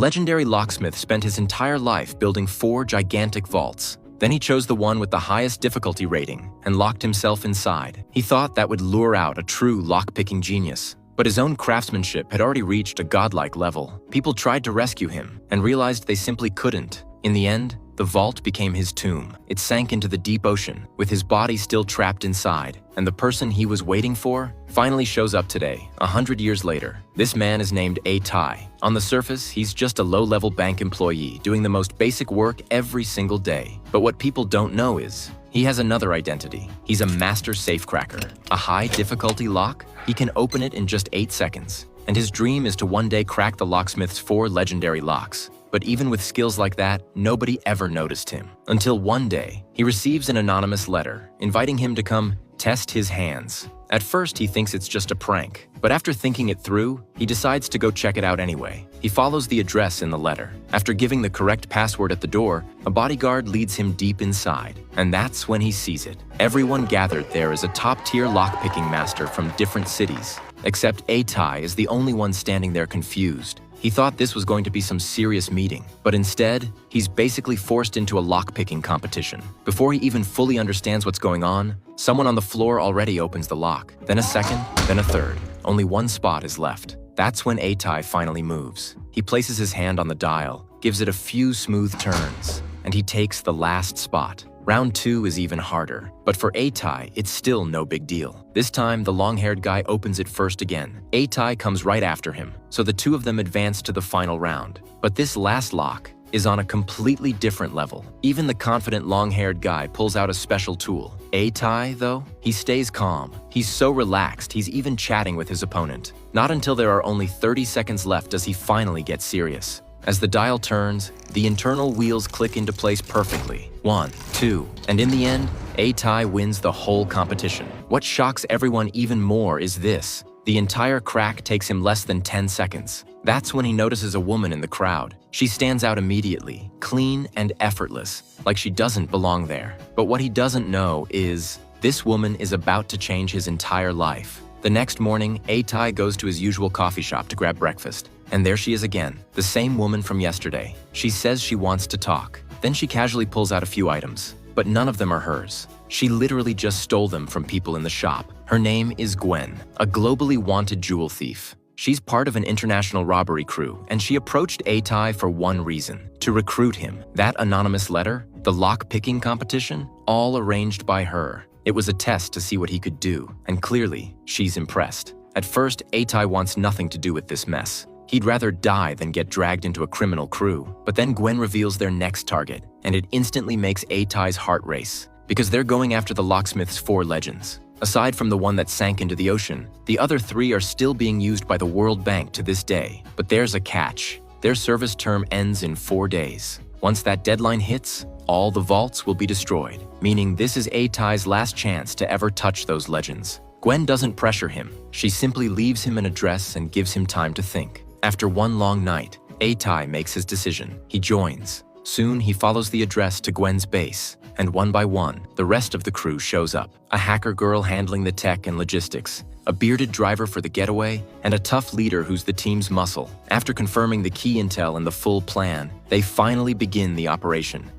legendary locksmith spent his entire life building 4 gigantic vaults. Then he chose the one with the highest difficulty rating and locked himself inside. He thought that would lure out a true lock-picking genius. But his own craftsmanship had already reached a godlike level. People tried to rescue him and realized they simply couldn't. In the end, the vault became his tomb. It sank into the deep ocean, with his body still trapped inside. And the person he was waiting for finally shows up today, 100 years later. This man is named Tai. On the surface, he's just a low-level bank employee doing the most basic work every single day. But what people don't know is, he has another identity. He's a master safecracker. A high-difficulty lock? He can open it in just 8 seconds. And his dream is to one day crack the locksmith's 4 legendary locks. But even with skills like that, nobody ever noticed him. Until one day, he receives an anonymous letter, inviting him to come test his hands. At first, he thinks it's just a prank. But after thinking it through, he decides to go check it out anyway. He follows the address in the letter. After giving the correct password at the door, a bodyguard leads him deep inside. And that's when he sees it. Everyone gathered there is a top-tier lockpicking master from different cities. Except Tai is the only one standing there confused. He thought this was going to be some serious meeting, but instead, he's basically forced into a lock-picking competition. Before he even fully understands what's going on, someone on the floor already opens the lock, then a second, then a third. Only one spot is left. That's when Tai finally moves. He places his hand on the dial, gives it a few smooth turns, and he takes the last spot. Round 2 is even harder, but for Tai, it's still no big deal. This time, the long-haired guy opens it first again. Tai comes right after him, so the two of them advance to the final round. But this last lock is on a completely different level. Even the confident long-haired guy pulls out a special tool. Tai, though, he stays calm. He's so relaxed, he's even chatting with his opponent. Not until there are only 30 seconds left does he finally get serious. As the dial turns, the internal wheels click into place perfectly. 1, 2, and in the end, Tai wins the whole competition. What shocks everyone even more is this. The entire crack takes him less than 10 seconds. That's when he notices a woman in the crowd. She stands out immediately, clean and effortless, like she doesn't belong there. But what he doesn't know is, this woman is about to change his entire life. The next morning, Tai goes to his usual coffee shop to grab breakfast. And there she is again, the same woman from yesterday. She says she wants to talk. Then she casually pulls out a few items, but none of them are hers. She literally just stole them from people in the shop. Her name is Gwen, a globally wanted jewel thief. She's part of an international robbery crew, and she approached Tai for one reason: to recruit him. That anonymous letter, the lock-picking competition, all arranged by her. It was a test to see what he could do, and clearly, she's impressed. At first, Tai wants nothing to do with this mess. He'd rather die than get dragged into a criminal crew. But then Gwen reveals their next target, and it instantly makes Tai's heart race, because they're going after the locksmith's 4 legends. Aside from the one that sank into the ocean, the other 3 are still being used by the World Bank to this day. But there's a catch. Their service term ends in 4 days. Once that deadline hits, all the vaults will be destroyed, meaning this is Tai's last chance to ever touch those legends. Gwen doesn't pressure him. She simply leaves him an address and gives him time to think. After one long night, Tai makes his decision. He joins. Soon, he follows the address to Gwen's base, and one by one, the rest of the crew shows up. A hacker girl handling the tech and logistics, a bearded driver for the getaway, and a tough leader who's the team's muscle. After confirming the key intel and the full plan, they finally begin the operation.